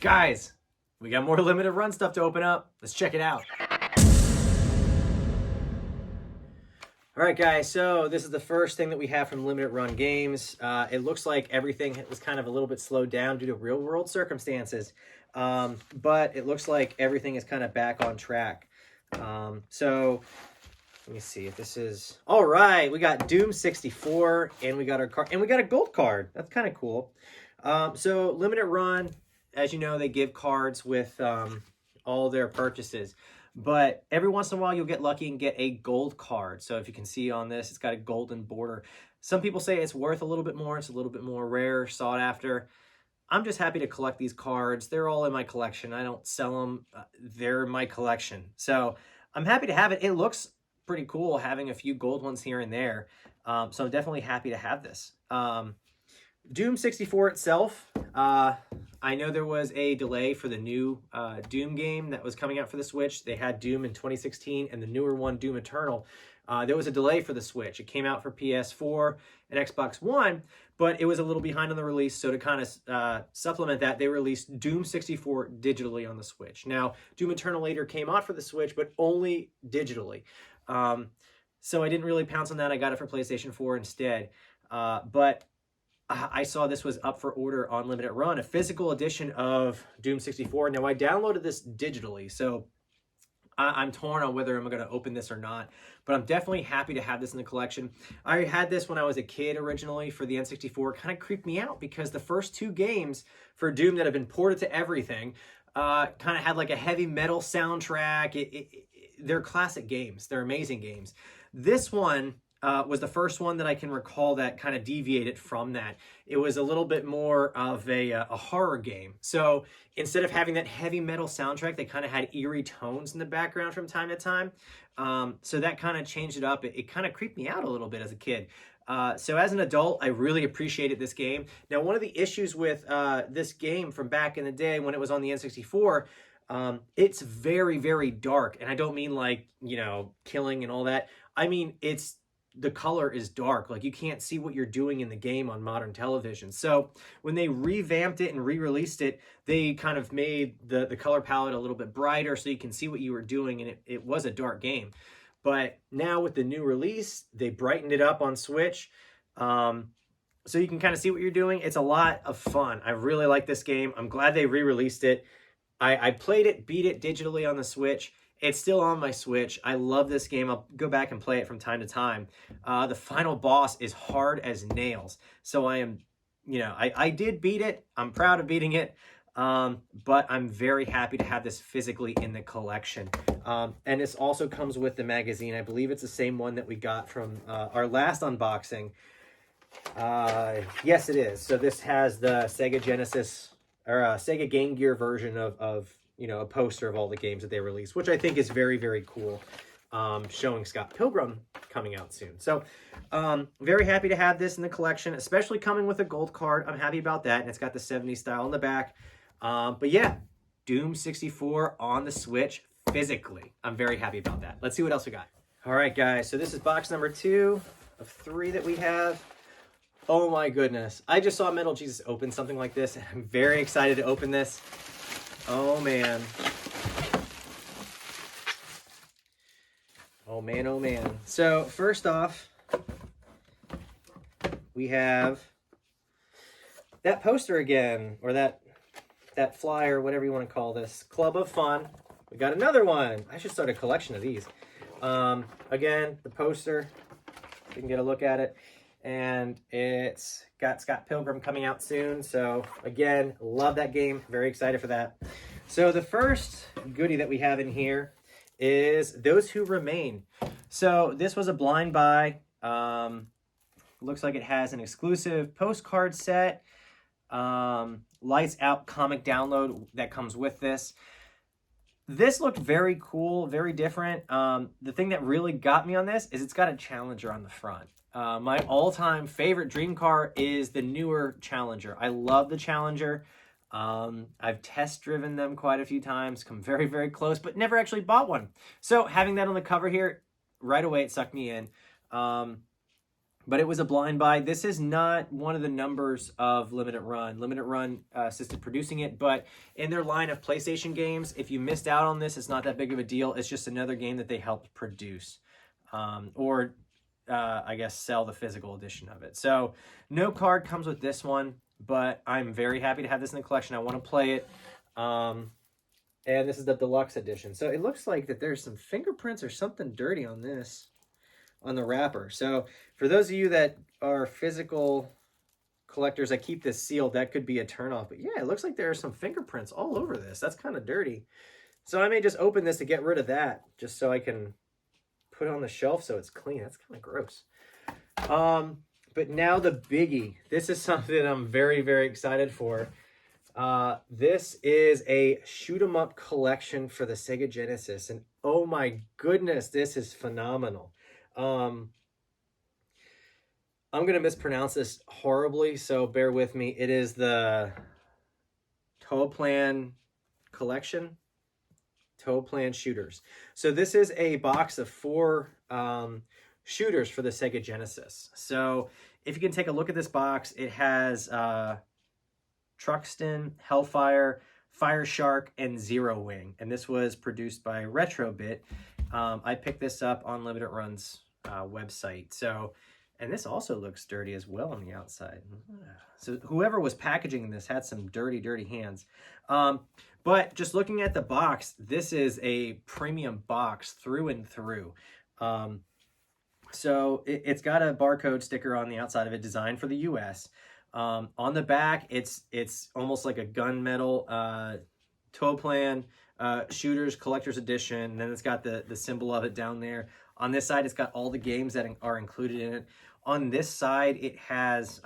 Guys, we got more limited run stuff to open up. Let's check it out. All right, guys, so this is the first thing that we have from Limited Run Games. It looks like everything was kind of a little bit slowed down due to real-world circumstances, but it looks like everything is kind of back on track. So let me see if this is... All right, we got Doom 64, and we got our card, and we got a gold card. That's kind of cool. So Limited Run, as you know, they give cards with all their purchases. But every once in a while, you'll get lucky and get a gold card. So if you can see on this, it's got a golden border. Some people say it's worth a little bit more. It's a little bit more rare, sought after. I'm just happy to collect these cards. They're all in my collection. I don't sell them. They're in my collection. So I'm happy to have it. It looks pretty cool having a few gold ones here and there. So I'm definitely happy to have this. Doom 64 itself, I know there was a delay for the new Doom game that was coming out for the Switch. They had Doom in 2016 and the newer one, Doom Eternal. There was a delay for the Switch. It came out for PS4 and Xbox One, but it was a little behind on the release. So to kind of supplement that, they released Doom 64 digitally on the Switch. Now, Doom Eternal later came out for the Switch, but only digitally. So I didn't really pounce on that. I got it for PlayStation 4 instead. But I saw this was up for order on Limited Run, a physical edition of Doom 64. Now, I downloaded this digitally, so I'm torn on whether I'm going to open this or not, but I'm definitely happy to have this in the collection. I had this when I was a kid originally for the N64. It kind of creeped me out because the first two games for Doom that have been ported to everything kind of had like a heavy metal soundtrack. They're classic games. They're amazing games. This one was the first one that I can recall that kind of deviated from that. It was a little bit more of a horror game. So instead of having that heavy metal soundtrack, they kind of had eerie tones in the background from time to time. So that kind of changed it up. It kind of creeped me out a little bit as a kid. So as an adult, I really appreciated this game. Now, one of the issues with this game from back in the day when it was on the N64, it's very, very dark. And I don't mean like, you know, killing and all that. I mean, the color is dark. Like, you can't see what you're doing in the game on modern television. So when they revamped it and re-released it, they kind of made the color palette a little bit brighter so you can see what you were doing, and it was a dark game. But now with the new release, they brightened it up on Switch, so you can kind of see what you're doing. It's a lot of fun. I really like this game. I'm glad they re-released it. I played it, beat it digitally on the Switch. It's still on my Switch. I love this game. I'll go back and play it from time to time. The final boss is hard as nails. So I am, you know, I did beat it. I'm proud of beating it. But I'm very happy to have this physically in the collection. And this also comes with the magazine. I believe it's the same one that we got from our last unboxing. Yes, it is. So this has the Sega Genesis or Sega Game Gear version of you know, a poster of all the games that they released, which I think is very, very cool, showing Scott Pilgrim coming out soon. So very happy to have this in the collection, especially coming with a gold card. I'm happy about that, and it's got the 70s style in the back. But yeah, Doom 64 on the Switch physically. I'm very happy about that. Let's see what else we got. All right, guys, so this is box number 2 of 3 that we have. Oh my goodness. I just saw Metal Jesus open something like this, and I'm very excited to open this. Oh, man. Oh, man, oh, man. So, first off, we have that poster again, or that flyer, whatever you want to call this. Club of Fun. We got another one. I should start a collection of these. Again, the poster. You can get a look at it. And it's got Scott Pilgrim coming out soon. So again, love that game. Very excited for that. So the first goodie that we have in here is Those Who Remain. So this was a blind buy. Looks like it has an exclusive postcard set. Lights out comic download that comes with this. This looked very cool, very different. The thing that really got me on this is it's got a Challenger on the front. My all-time favorite dream car is the newer Challenger. I love the Challenger. I've test-driven them quite a few times, come very, very close, but never actually bought one. So having that on the cover here, right away it sucked me in. but it was a blind buy. This is not one of the numbers of Limited Run. Limited Run assisted producing it, but in their line of PlayStation games, if you missed out on this, it's not that big of a deal. It's just another game that they helped produce, or I guess sell the physical edition of it. So no card comes with this one, but I'm very happy to have this in the collection. I want to play it. And this is the deluxe edition. So it looks like that there's some fingerprints or something dirty on this, on the wrapper. So for those of you that are physical collectors that keep this sealed, that could be a turnoff. But yeah, it looks like there are some fingerprints all over this. That's kind of dirty. So I may just open this to get rid of that, just so I can put it on the shelf so it's clean. That's kind of gross. But now the biggie. This is something I'm very, very excited for. This is a shoot 'em up collection for the Sega Genesis, and oh my goodness, this is phenomenal. I'm gonna mispronounce this horribly, so bear with me. It is the Toaplan collection, Toaplan shooters. So this is a box of 4 shooters for the Sega Genesis. So if you can take a look at this box, it has Truxion, HellFire, Fire Shark, and Zero Wing. And this was produced by Retrobit. I picked this up on Limited Run's website. So, and this also looks dirty as well on the outside. So whoever was packaging this had some dirty, dirty hands. But just looking at the box, this is a premium box through and through. So it's got a barcode sticker on the outside of it, designed for the US. On the back, it's almost like a gunmetal Toaplan shooters collector's edition. And then it's got the symbol of it down there. On this side, it's got all the games that are included in it. On this side, it has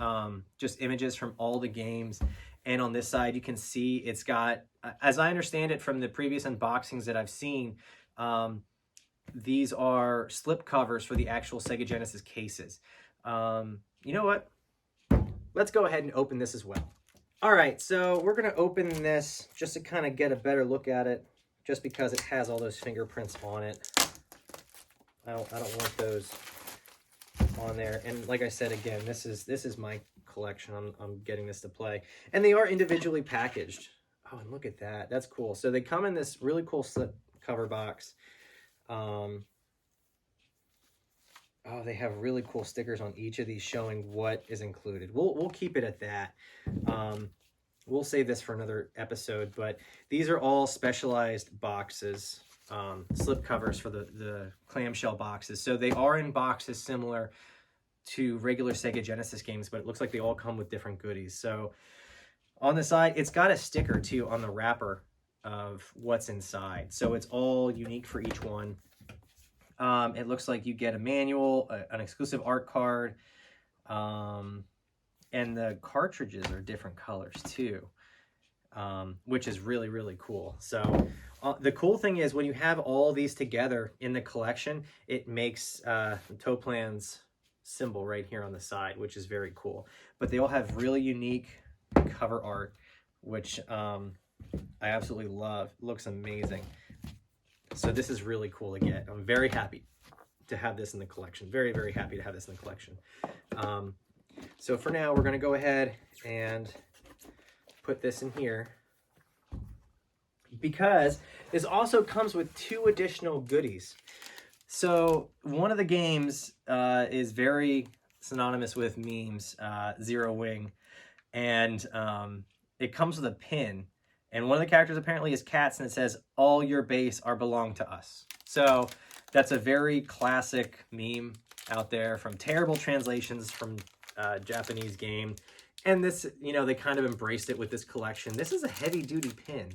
just images from all the games. And on this side, you can see it's got, as I understand it from the previous unboxings that I've seen, these are slip covers for the actual Sega Genesis cases. You know what? Let's go ahead and open this as well. All right, so we're going to open this just to kind of get a better look at it, just because it has all those fingerprints on it. I don't want those on there. And like I said, again, this is my collection. I'm getting this to play. And they are individually packaged. Oh, and look at that. That's cool. So they come in this really cool slip cover box. Oh, they have really cool stickers on each of these showing what is included. We'll keep it at that. We'll save this for another episode, but these are all specialized boxes, slip covers for the clamshell boxes. So they are in boxes similar to regular Sega Genesis games, but it looks like they all come with different goodies. So on the side, it's got a sticker too on the wrapper of what's inside. So it's all unique for each one. It looks like you get a manual, an exclusive art card, and the cartridges are different colors too, which is really, really cool. So the cool thing is when you have all these together in the collection, it makes Toaplan's symbol right here on the side, which is very cool. But they all have really unique cover art, which I absolutely love. It looks amazing. So this is really cool to get. I'm very happy to have this in the collection. Very, very happy to have this in the collection. So for now, we're going to go ahead and put this in here, because this also comes with 2 additional goodies. So one of the games is very synonymous with memes, Zero Wing, and it comes with a pin. And one of the characters apparently is cats, and it says, "All your base are belong to us." So that's a very classic meme out there from terrible translations from Japanese game. And this, you know, they kind of embraced it with this collection. This is a heavy duty pin.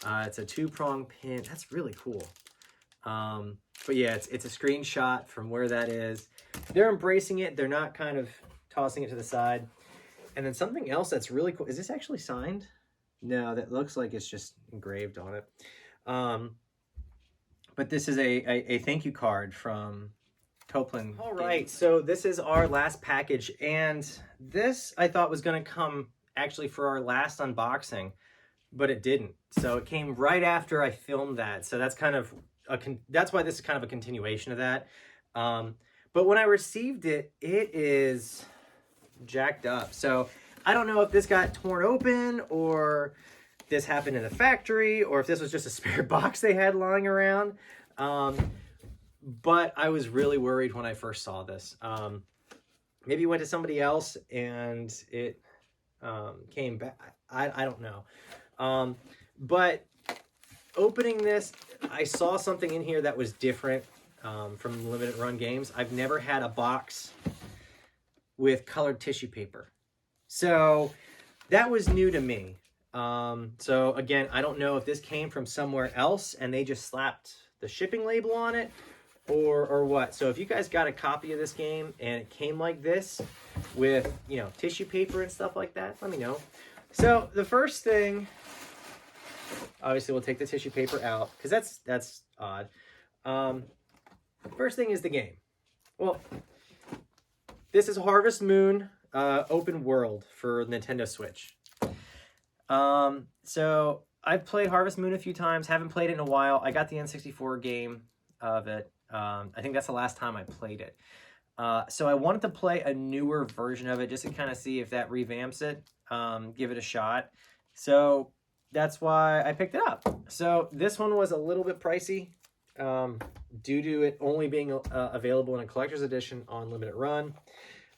It's a 2-prong pin. That's really cool. But yeah, it's a screenshot from where that is. They're embracing it. They're not kind of tossing it to the side. And then something else that's really cool. Is this actually signed? No, that looks like it's just engraved on it. But this is a thank you card from Toaplan. All right, so this is our last package, and this I thought was going to come actually for our last unboxing, but it didn't. So it came right after I filmed that. So that's kind of that's why this is kind of a continuation of that. But But when I received it, it is jacked up. So I don't know if this got torn open or this happened in the factory or if this was just a spare box they had lying around. But I was really worried when I first saw this. Maybe it went to somebody else and it came back. I don't know. But opening this, I saw something in here that was different from limited run games. I've never had a box with colored tissue paper. So that was new to me. So again, I don't know if this came from somewhere else and they just slapped the shipping label on it or what. So if you guys got a copy of this game and it came like this with, you know, tissue paper and stuff like that, let me know. So the first thing, obviously we'll take the tissue paper out because that's odd. First thing is the game. Well, this is Harvest Moon open world for Nintendo Switch. So I've played Harvest Moon a few times, haven't played it in a while. I got the N64 game of it. I think that's the last time I played it. So I wanted to play a newer version of it just to kind of see if that revamps it, give it a shot. So that's why I picked it up. So this one was a little bit pricey due to it only being available in a collector's edition on limited run.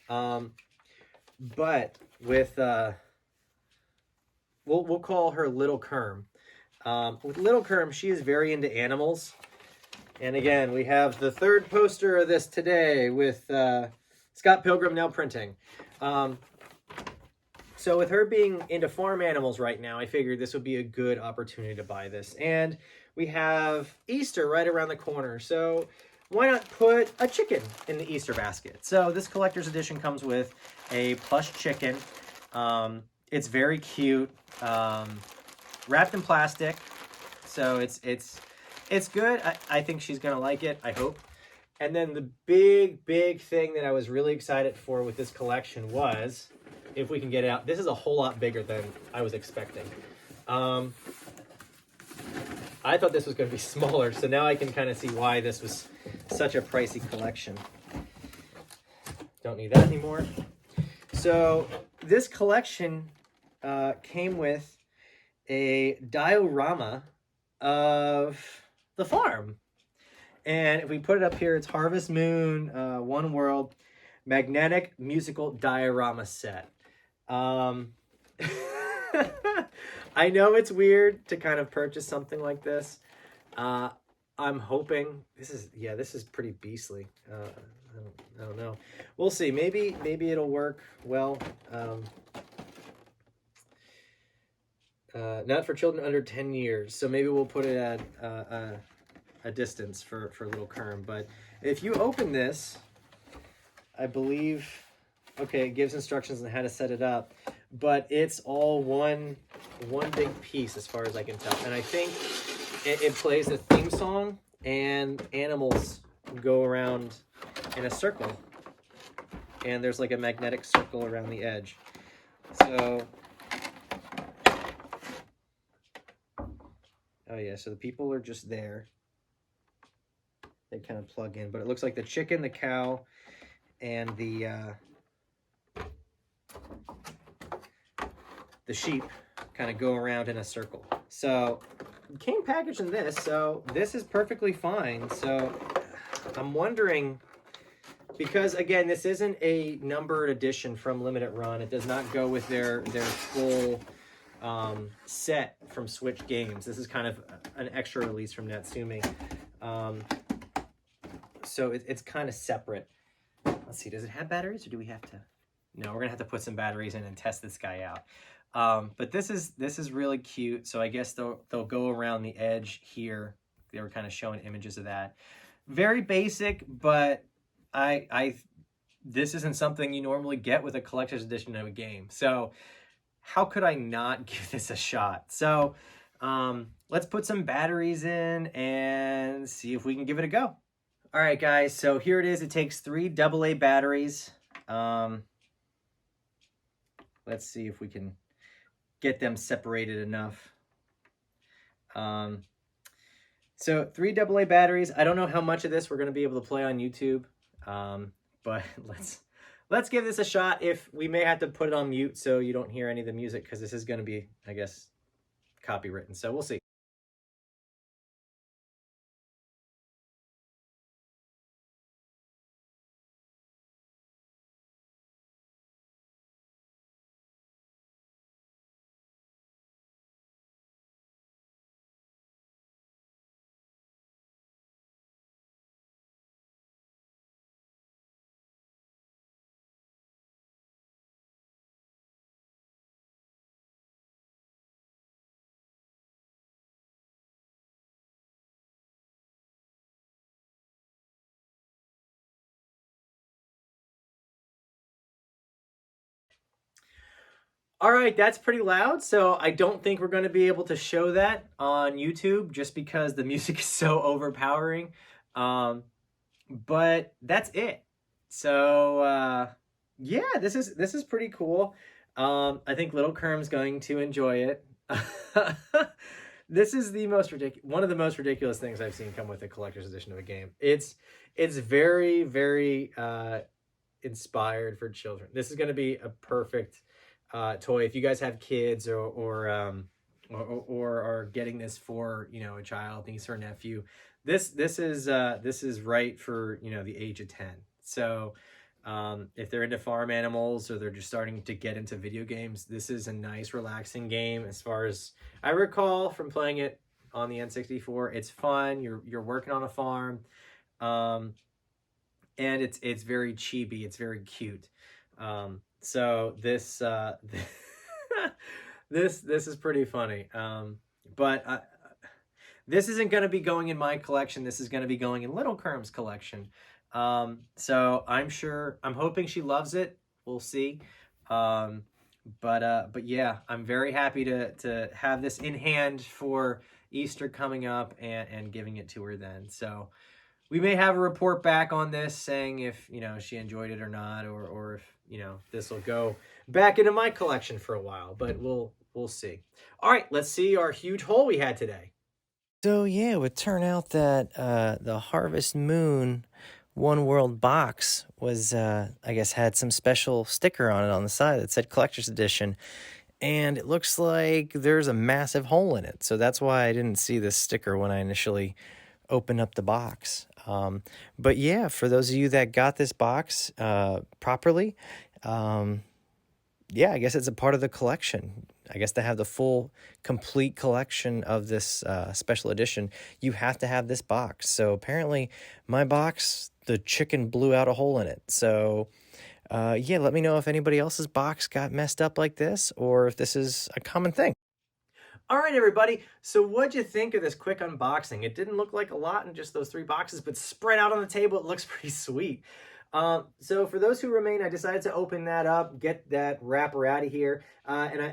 But with, we'll call her Little Kerm. With Little Kerm, she is very into animals. And again, we have the third poster of this today with Scott Pilgrim now printing. So with her being into farm animals right now, I figured this would be a good opportunity to buy this. And we have Easter right around the corner. So why not put a chicken in the Easter basket? So this collector's edition comes with a plush chicken. It's very cute, wrapped in plastic. So it's good. I think she's gonna like it, I hope. And then the big thing that I was really excited for with this collection was, if we can get it out, this is a whole lot bigger than I was expecting. I thought this was gonna be smaller, so now I can kind of see why this was such a pricey collection. Don't need that anymore. So this collection came with a diorama of the farm. And if we put it up here, it's Harvest Moon, One World, Magnetic Musical Diorama Set. I know it's weird to kind of purchase something like this. I'm hoping this is pretty beastly. I don't know. We'll see. Maybe it'll work well. Not for children under 10 years. So maybe we'll put it at a distance for Little Kerm. But if you open this, I believe, okay, it gives instructions on how to set it up, but it's all one big piece as far as I can tell. And I think it plays a theme song and animals go around in a circle. And there's like a magnetic circle around the edge. So, oh yeah, so the people are just there. They kind of plug in, but it looks like the chicken, the cow, and the sheep kind of go around in a circle. So it came packaged in this, so this is perfectly fine. So I'm wondering, because again, this isn't a numbered edition from Limited Run. It does not go with their full set from Switch games. This is kind of an extra release from Natsume. So it's kind of separate. Let's see, does it have batteries or do we have to? No, we're gonna have to put some batteries in and test this guy out. But this is really cute. So I guess they'll go around the edge here. They were kind of showing images of that. Very basic, but this isn't something you normally get with a collector's edition of a game. So how could I not give this a shot? So let's put some batteries in and see if we can give it a go. All right, guys, so here it is. It takes 3 AA batteries. Let's see if we can get them separated enough. So 3 AA batteries. I don't know how much of this we're going to be able to play on YouTube. But let's give this a shot. If we may have to put it on mute so you don't hear any of the music, because this is going to be, I guess, copywritten. So we'll see. All right, that's pretty loud, so I don't think we're going to be able to show that on YouTube just because the music is so overpowering. But that's it. So yeah, this is pretty cool. I think Little Kerm's going to enjoy it. This is the most one of the most ridiculous things I've seen come with a collector's edition of a game. It's very, very inspired for children. This is going to be a perfect toy if you guys have kids or are getting this for, you know, a child, niece or nephew. This is right for, you know, the age of 10. So if they're into farm animals or they're just starting to get into video games, this is a nice relaxing game. As far as I recall from playing it on the N64, it's fun. You're working on a farm. And it's very chibi. It's very cute. So this this is pretty funny. But this isn't going to be going in my collection. This is going to be going in Little Kerm's collection. So I'm hoping she loves it. We'll see. But yeah, I'm very happy to have this in hand for Easter coming up and giving it to her then. So we may have a report back on this saying if, you know, she enjoyed it or not, or if, you know, this will go back into my collection for a while, but we'll see. All right, let's see our huge haul we had today. So yeah, it would turn out that the Harvest Moon One World box was, I guess, had some special sticker on it on the side that said Collector's Edition. And it looks like there's a massive hole in it. So that's why I didn't see this sticker when I initially opened up the box. But yeah, for those of you that got this box properly, yeah, I guess it's a part of the collection. I guess to have the full, complete collection of this special edition, you have to have this box. So apparently my box, the chicken blew out a hole in it. So yeah, let me know if anybody else's box got messed up like this or if this is a common thing. All right, everybody. So what'd you think of this quick unboxing? It didn't look like a lot in just those 3 boxes, but spread out on the table, it looks pretty sweet. So for those who remain, I decided to open that up, get that wrapper out of here.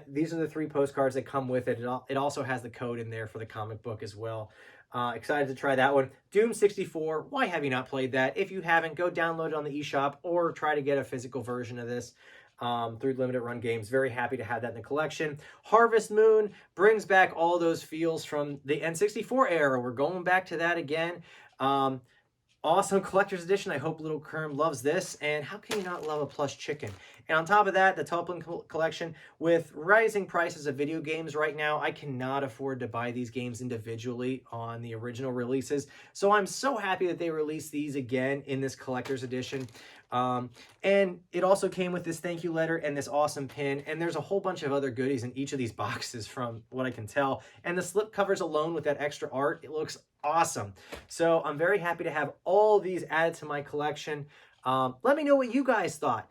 These are the 3 postcards that come with it. It also has the code in there for the comic book as well. Excited to try that one. Doom 64, why have you not played that? If you haven't, go download it on the eShop or try to get a physical version of this. Through Limited Run Games. Very happy to have that in the collection. Harvest Moon brings back all those feels from the N64 era. We're going back to that again. Awesome collector's edition. I hope Little Kerm loves this. And how can you not love a plush chicken? And on top of that, the Toaplan collection. With rising prices of video games right now, I cannot afford to buy these games individually on the original releases. So I'm so happy that they released these again in this collector's edition. And it also came with this thank you letter and this awesome pin. And there's a whole bunch of other goodies in each of these boxes from what I can tell. And the slip covers alone with that extra art, it looks awesome. So I'm very happy to have all these added to my collection. Let me know what you guys thought.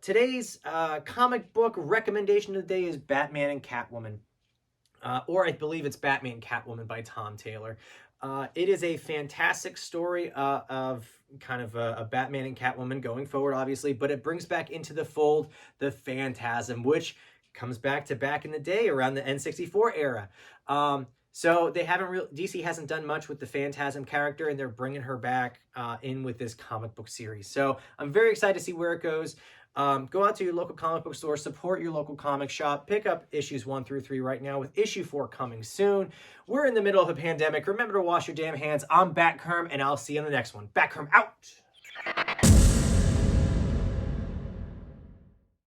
Today's comic book recommendation of the day is Batman and Catwoman. Or I believe it's Batman and Catwoman by Tom Taylor. It is a fantastic story of kind of a Batman and Catwoman going forward, obviously, but it brings back into the fold the Phantasm, which comes back in the day around the N64 era. So they haven't DC hasn't done much with the Phantasm character, and they're bringing her back in with this comic book series. So I'm very excited to see where it goes. Go out to your local comic book store, support your local comic shop, pick up issues 1 through 3 right now with issue 4 coming soon. We're in the middle of a pandemic. Remember to wash your damn hands. I'm Batkerm, and I'll see you on the next one. Batkerm out!